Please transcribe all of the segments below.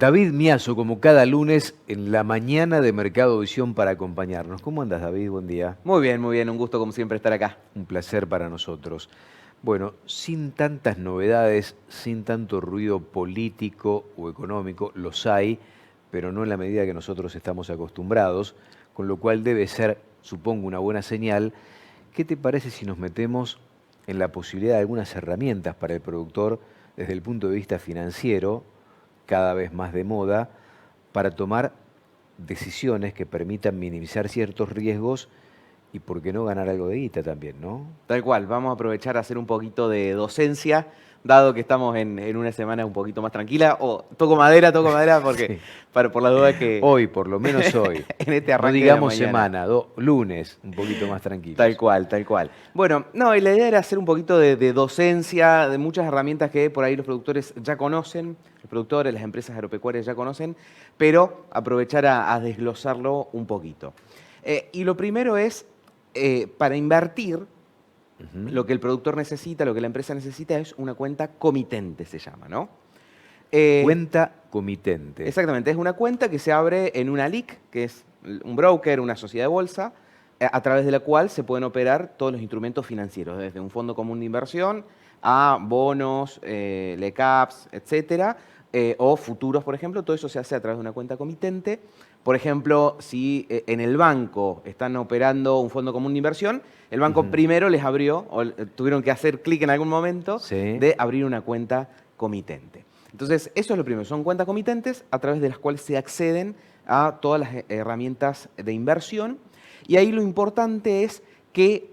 David Miazo, como cada lunes, en la mañana de Mercado Visión para acompañarnos. ¿Cómo andas, David? Buen día. Muy bien, un gusto como siempre estar acá. Un placer para nosotros. Bueno, sin tantas novedades, sin tanto ruido político o económico, los hay, pero no en la medida que nosotros estamos acostumbrados, con lo cual debe ser, supongo, una buena señal. ¿Qué te parece si nos metemos en la posibilidad de algunas herramientas para el productor desde el punto de vista financiero, cada vez más de moda, para tomar decisiones que permitan minimizar ciertos riesgos y por qué no ganar algo de guita también, ¿no? Tal cual, vamos a aprovechar a hacer un poquito de docencia, dado que estamos en una semana un poquito más tranquila. O toco madera, porque Sí. por la duda que Hoy, por lo menos hoy. en este No arranque de la digamos mañana. semana, lunes, un poquito más tranquilos. Tal cual, tal cual. Bueno, no, y la idea era hacer un poquito de docencia, de muchas herramientas que por ahí los productores ya conocen, los productores, las empresas agropecuarias ya conocen, pero aprovechar a desglosarlo un poquito. Y lo primero es, para invertir, Ujú. lo que el productor necesita, lo que la empresa necesita es una cuenta comitente, se llama, ¿no? Cuenta comitente. Exactamente, es una cuenta que se abre en una LIC, que es un broker, una sociedad de bolsa, a través de la cual se pueden operar todos los instrumentos financieros, desde un fondo común de inversión a bonos, LECAPs, etcétera, o futuros, por ejemplo. Todo eso se hace a través de una cuenta comitente. Por ejemplo, si en el banco están operando un fondo común de inversión, el banco primero les abrió, o tuvieron que hacer clic en algún momento, Sí. de abrir una cuenta comitente. Entonces, eso es lo primero, son cuentas comitentes a través de las cuales se acceden a todas las herramientas de inversión. Y ahí lo importante es que,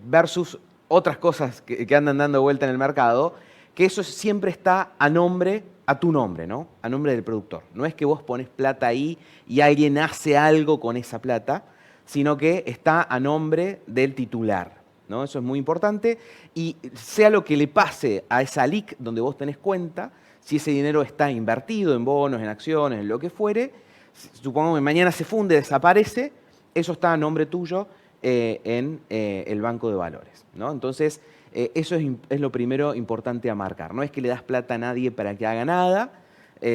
versus otras cosas que andan dando vuelta en el mercado, que eso siempre está a tu nombre, ¿no? A nombre del productor. No es que vos pones plata ahí y alguien hace algo con esa plata, sino que está a nombre del titular, ¿no? Eso es muy importante. Y sea lo que le pase a esa LIC donde vos tenés cuenta, si ese dinero está invertido en bonos, en acciones, en lo que fuere, supongamos que mañana se funde, desaparece, eso está a nombre tuyo en el banco de valores, ¿no? Entonces, eso es lo primero importante a marcar. No es que le das plata a nadie para que haga nada,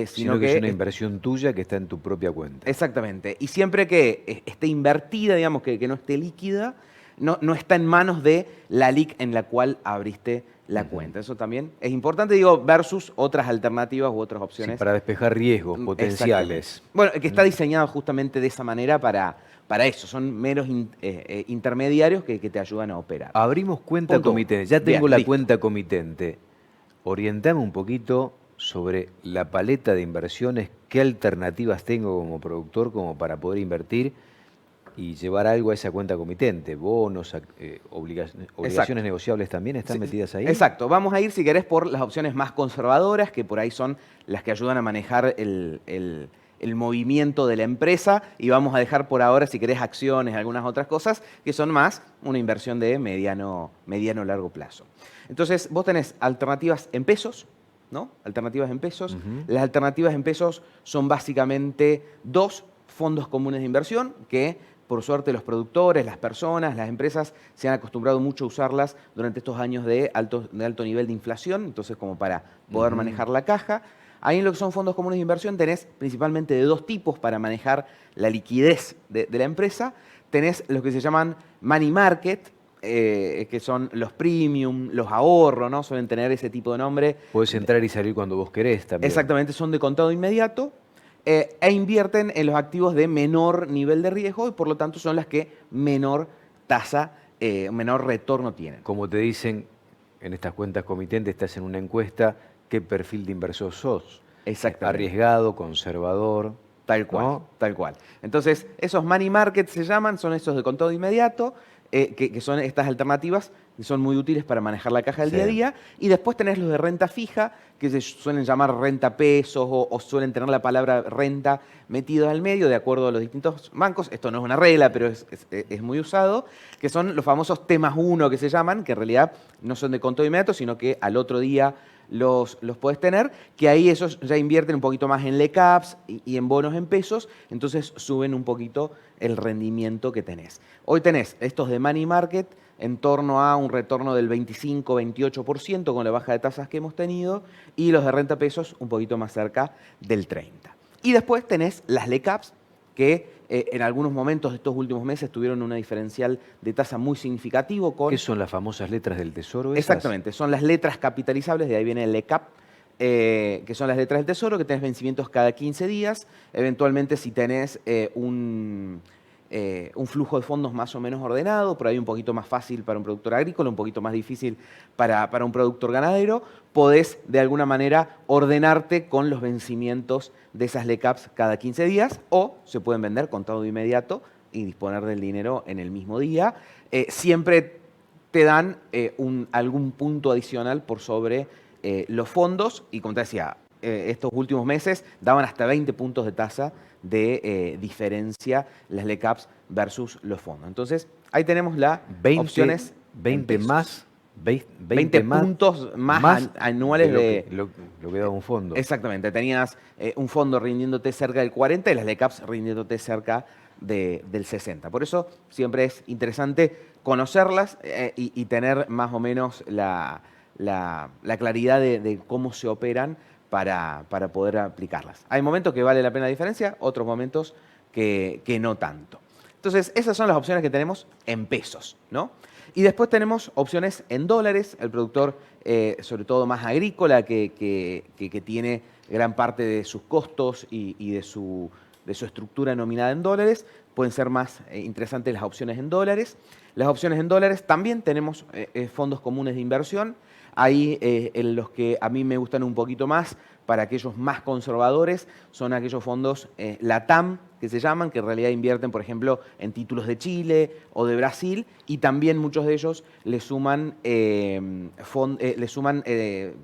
Sino que es una inversión tuya que está en tu propia cuenta. Exactamente. Y siempre que esté invertida, digamos, que no esté líquida, no está en manos de la LIC en la cual abriste la cuenta. Eso también es importante, digo, versus otras alternativas u otras Sí, opciones. para despejar riesgos Exactamente. potenciales. Bueno, que está diseñado justamente de esa manera para eso. Son meros intermediarios que te ayudan a operar. Abrimos cuenta Punto uno. comitente. Ya tengo Bien, la listo. cuenta comitente. Orientame un poquito sobre la paleta de inversiones, qué alternativas tengo como productor como para poder invertir y llevar algo a esa cuenta comitente. Bonos, obligaciones negociables también están Sí, metidas ahí. exacto. Vamos a ir, si querés, por las opciones más conservadoras, que por ahí son las que ayudan a manejar el movimiento de la empresa, y vamos a dejar por ahora, si querés, acciones, algunas otras cosas, que son más una inversión de mediano largo plazo. Entonces, vos tenés alternativas en pesos, ¿no? Alternativas en pesos. Las alternativas en pesos son básicamente dos fondos comunes de inversión que, por suerte, los productores, las personas, las empresas se han acostumbrado mucho a usarlas durante estos años de alto nivel de inflación, entonces como para poder manejar la caja. Ahí en lo que son fondos comunes de inversión tenés principalmente de dos tipos para manejar la liquidez de la empresa. Tenés los que se llaman money market, que son los premium, los ahorros, ¿no? Suelen tener ese tipo de nombre. Podés entrar y salir cuando vos querés también. Exactamente, son de contado inmediato. E invierten en los activos de menor nivel de riesgo y por lo tanto son las que menor tasa, menor retorno tienen. Como te dicen en estas cuentas comitentes, estás en una encuesta, ¿qué perfil de inversor sos? Exactamente. Arriesgado, conservador. Tal cual, ¿no? tal cual. Entonces, esos money markets se llaman, son esos de contado inmediato, que son estas alternativas que son muy útiles para manejar la caja del Sí. día a día. Y después tenés los de renta fija, que se suelen llamar renta pesos o suelen tener la palabra renta metida al medio de acuerdo a los distintos bancos. Esto no es una regla, pero es muy usado, que son los famosos T+1 que se llaman, que en realidad no son de contado inmediato, sino que al otro día los podés tener, que ahí esos ya invierten un poquito más en LECAPs y en bonos en pesos, entonces suben un poquito el rendimiento que tenés. Hoy tenés estos de money market, en torno a un retorno del 25-28% con la baja de tasas que hemos tenido, y los de renta pesos un poquito más cerca del 30%. Y después tenés las LECAPs, que en algunos momentos de estos últimos meses tuvieron una diferencial de tasa muy significativo con... ¿Qué son las famosas letras del Tesoro esas? Exactamente, son las letras capitalizables, de ahí viene el LECAP, que son las letras del Tesoro, que tenés vencimientos cada 15 días. Eventualmente, si tenés un flujo de fondos más o menos ordenado, por ahí un poquito más fácil para un productor agrícola, un poquito más difícil para un productor ganadero, podés de alguna manera ordenarte con los vencimientos de esas LECAPs cada 15 días, o se pueden vender contado de inmediato y disponer del dinero en el mismo día. Siempre te dan algún punto adicional por sobre los fondos, y como te decía, estos últimos meses daban hasta 20 puntos de tasa de diferencia las LECAPs versus los fondos. Entonces, ahí tenemos las 20, opciones 20 más, 20 puntos más anuales de lo que da un fondo. Exactamente, tenías un fondo rindiéndote cerca del 40 y las LECAPs rindiéndote cerca del 60. Por eso siempre es interesante conocerlas y tener más o menos la claridad de cómo se operan para poder aplicarlas. Hay momentos que vale la pena la diferencia, otros momentos que no tanto. Entonces, esas son las opciones que tenemos en pesos, ¿no? Y después tenemos opciones en dólares. El productor, sobre todo más agrícola, que tiene gran parte de sus costos y de su estructura nominada en dólares, pueden ser más interesantes las opciones en dólares. Las opciones en dólares también tenemos fondos comunes de inversión. Ahí en los que a mí me gustan un poquito más, para aquellos más conservadores, son aquellos fondos LATAM, que se llaman, que en realidad invierten, por ejemplo, en títulos de Chile o de Brasil, y también muchos de ellos le suman,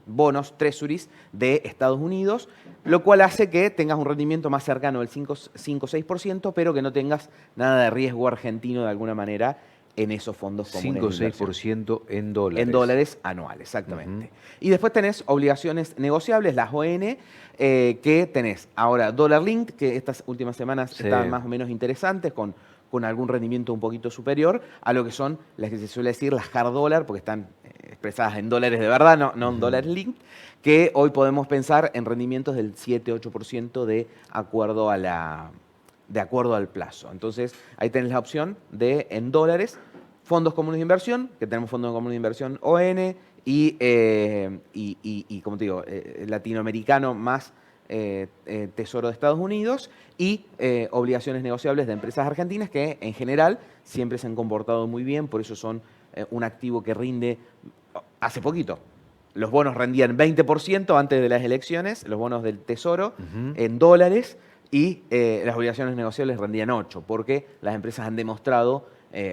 bonos, treasuries de Estados Unidos, lo cual hace que tengas un rendimiento más cercano al 5-6%, pero que no tengas nada de riesgo argentino de alguna manera en esos fondos comunes 5 o 6% en dólares. En dólares anuales, exactamente. Y después tenés obligaciones negociables, las ON, que tenés ahora Dollar Link, que estas últimas semanas están más o menos interesantes, con algún rendimiento un poquito superior a lo que son las que se suele decir las hard dollar, porque están expresadas en dólares de verdad, no en Dollar Link, que hoy podemos pensar en rendimientos del 7-8% de acuerdo al plazo. Entonces, ahí tenés la opción de, en dólares, fondos comunes de inversión, que tenemos fondos comunes de inversión ON, y como te digo, latinoamericano más Tesoro de Estados Unidos, y obligaciones negociables de empresas argentinas, que en general siempre se han comportado muy bien, por eso son un activo que rinde. Hace poquito, los bonos rendían 20% antes de las elecciones, los bonos del Tesoro, en dólares, y las obligaciones negociables rendían 8%, porque las empresas han demostrado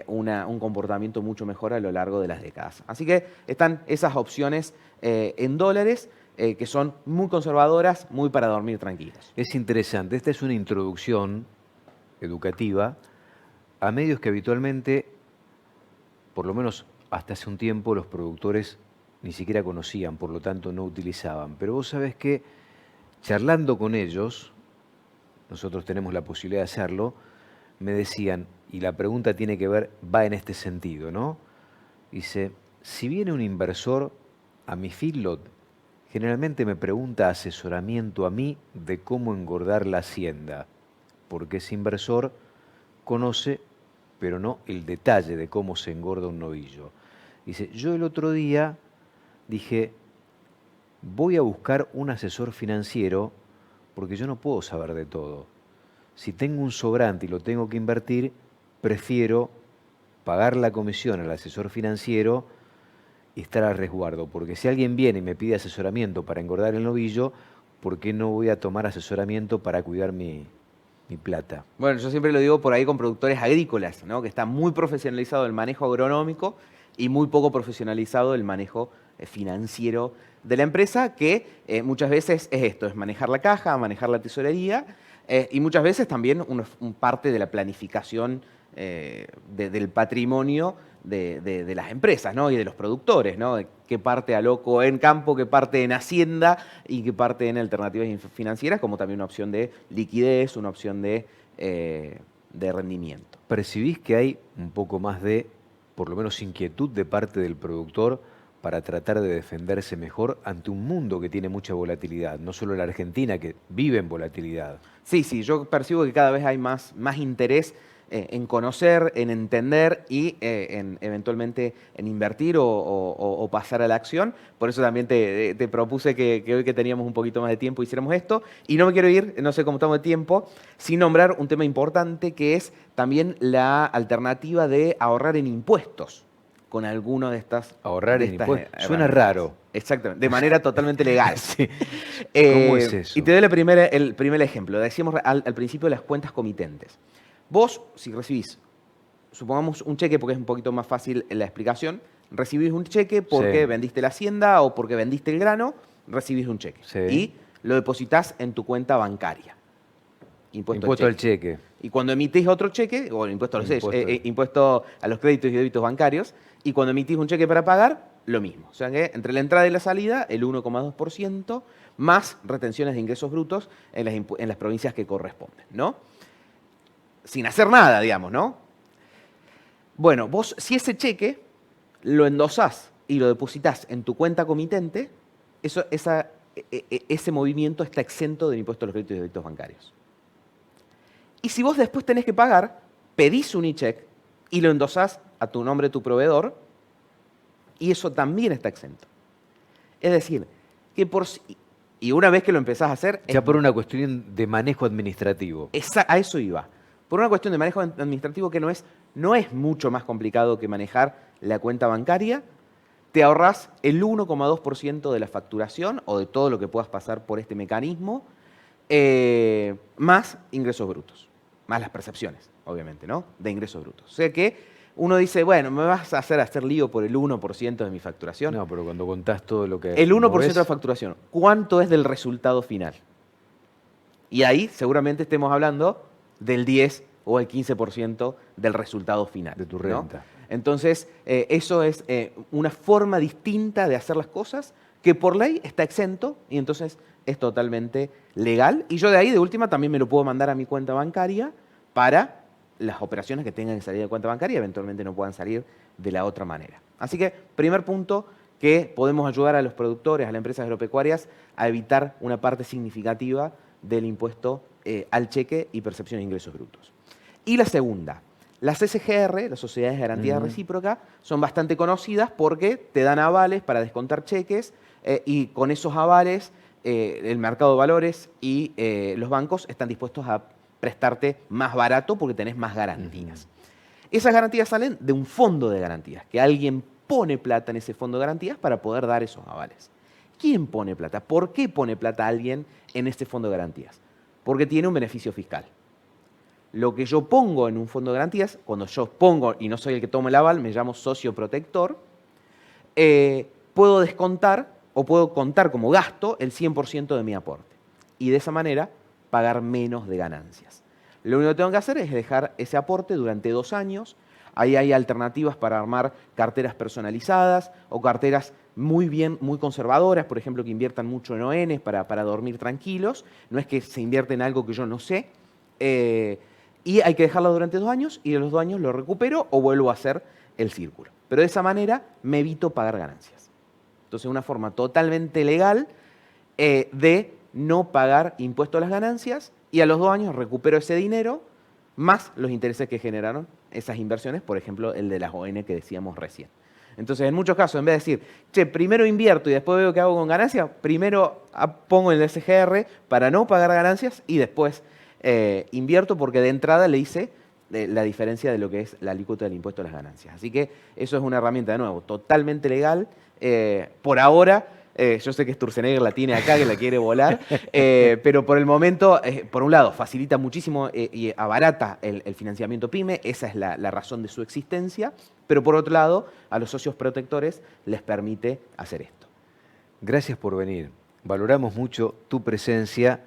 un comportamiento mucho mejor a lo largo de las décadas. Así que están esas opciones en dólares, que son muy conservadoras, muy para dormir tranquilos. Es interesante. Esta es una introducción educativa a medios que habitualmente, por lo menos hasta hace un tiempo, los productores ni siquiera conocían, por lo tanto no utilizaban. Pero vos sabés que, charlando con ellos, nosotros tenemos la posibilidad de hacerlo, me decían, y la pregunta tiene que ver, va en este sentido, ¿no? Dice, si viene un inversor a mi feedlot, generalmente me pregunta asesoramiento a mí de cómo engordar la hacienda, porque ese inversor conoce, pero no el detalle de cómo se engorda un novillo. Dice, yo el otro día dije, voy a buscar un asesor financiero porque yo no puedo saber de todo. Si tengo un sobrante y lo tengo que invertir, prefiero pagar la comisión al asesor financiero y estar al resguardo, porque si alguien viene y me pide asesoramiento para engordar el novillo, ¿por qué no voy a tomar asesoramiento para cuidar mi plata? Bueno, yo siempre lo digo por ahí con productores agrícolas, ¿no? Que está muy profesionalizado el manejo agronómico y muy poco profesionalizado el manejo financiero de la empresa, que muchas veces es esto, es manejar la caja, manejar la tesorería, y muchas veces también un parte de la planificación del patrimonio de las empresas, ¿no? Y de los productores, ¿no? De qué parte aloco en campo, qué parte en hacienda y qué parte en alternativas financieras, como también una opción de liquidez, una opción de rendimiento. ¿Percibís que hay un poco más de por lo menos inquietud de parte del productor para tratar de defenderse mejor ante un mundo que tiene mucha volatilidad, no solo la Argentina, que vive en volatilidad? Sí, sí, yo percibo que cada vez hay más interés en conocer, en entender y eventualmente en invertir o pasar a la acción. Por eso también te propuse que hoy que teníamos un poquito más de tiempo hiciéramos esto. Y no me quiero ir, no sé cómo estamos de tiempo, sin nombrar un tema importante que es también la alternativa de ahorrar en impuestos con alguno de estas. Ahorrar de en estas impuestos. Suena herramientas. raro. Exactamente, de manera totalmente legal. Sí. ¿Cómo es eso? Y te doy el primer ejemplo. Decíamos al principio las cuentas comitentes. Vos, si recibís, supongamos un cheque, porque es un poquito más fácil la explicación, recibís un cheque porque Sí. vendiste la hacienda o porque vendiste el grano, recibís un cheque. Sí. Y lo depositas en tu cuenta bancaria. Impuesto al cheque. Y cuando emitís otro cheque, o el impuesto a los impuesto a los créditos y débitos bancarios, y cuando emitís un cheque para pagar, lo mismo. O sea que entre la entrada y la salida, el 1,2% más retenciones de ingresos brutos en las provincias que corresponden, ¿no? Sin hacer nada, digamos, ¿no? Bueno, vos, si ese cheque lo endosás y lo depositas en tu cuenta comitente, ese movimiento está exento del impuesto a los créditos y débitos bancarios. Y si vos después tenés que pagar, pedís un e-check y lo endosás a tu nombre, tu proveedor, y eso también está exento. Es decir, que y una vez que lo empezás a hacer... Ya por una cuestión de manejo administrativo. A eso iba. Por una cuestión de manejo administrativo que no es mucho más complicado que manejar la cuenta bancaria, te ahorrás el 1,2% de la facturación o de todo lo que puedas pasar por este mecanismo, más ingresos brutos, más las percepciones, obviamente, ¿no? De ingresos brutos. O sea que uno dice, bueno, ¿me vas a hacer lío por el 1% de mi facturación? No, pero cuando contás todo lo que... El 1% movés, de la facturación, ¿cuánto es del resultado final? Y ahí seguramente estemos hablando del 10 o el 15% del resultado final. de tu ¿no? renta. Entonces, eso es una forma distinta de hacer las cosas que por ley está exento y entonces es totalmente legal. Y yo de ahí, de última, también me lo puedo mandar a mi cuenta bancaria para las operaciones que tengan que salir de cuenta bancaria y eventualmente no puedan salir de la otra manera. Así que, primer punto, que podemos ayudar a los productores, a las empresas agropecuarias, a evitar una parte significativa del impuesto al cheque y percepción de ingresos brutos. Y la segunda, las SGR, las Sociedades de Garantía Recíproca, son bastante conocidas porque te dan avales para descontar cheques y con esos avales el mercado de valores y los bancos están dispuestos a prestarte más barato porque tenés más garantías. Esas garantías salen de un fondo de garantías, que alguien pone plata en ese fondo de garantías para poder dar esos avales. ¿Quién pone plata? ¿Por qué pone plata alguien en este fondo de garantías? Porque tiene un beneficio fiscal. Lo que yo pongo en un fondo de garantías, cuando yo pongo y no soy el que toma el aval, me llamo socio protector, puedo descontar o puedo contar como gasto el 100% de mi aporte. Y de esa manera pagar menos de ganancias. Lo único que tengo que hacer es dejar ese aporte durante 2 años. Ahí hay alternativas para armar carteras personalizadas o carteras muy conservadoras, por ejemplo, que inviertan mucho en ONs para dormir tranquilos. No es que se invierte en algo que yo no sé. Y hay que dejarlo durante 2 años y de los 2 años lo recupero o vuelvo a hacer el círculo. Pero de esa manera me evito pagar ganancias. Entonces, una forma totalmente legal de no pagar impuesto a las ganancias y a los 2 años recupero ese dinero más los intereses que generaron esas inversiones, por ejemplo, el de las ON que decíamos recién. Entonces, en muchos casos, en vez de decir, che, primero invierto y después veo qué hago con ganancias, primero pongo el SGR para no pagar ganancias y después invierto porque de entrada le hice la diferencia de lo que es la alícuota del impuesto a las ganancias. Así que eso es una herramienta, de nuevo, totalmente legal. Por ahora, yo sé que Sturzenegger la tiene acá, que la quiere volar, pero por el momento, por un lado, facilita muchísimo y abarata el financiamiento PYME, esa es la razón de su existencia, pero por otro lado, a los socios protectores les permite hacer esto. Gracias por venir. Valoramos mucho tu presencia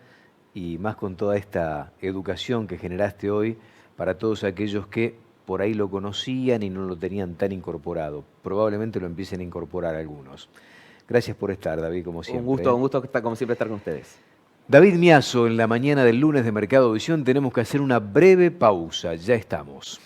y más con toda esta educación que generaste hoy para todos aquellos que por ahí lo conocían y no lo tenían tan incorporado. Probablemente lo empiecen a incorporar algunos. Gracias por estar, David, como siempre. Un gusto como siempre estar con ustedes. David Miazo, en la mañana del lunes de Mercado Visión tenemos que hacer una breve pausa. Ya estamos.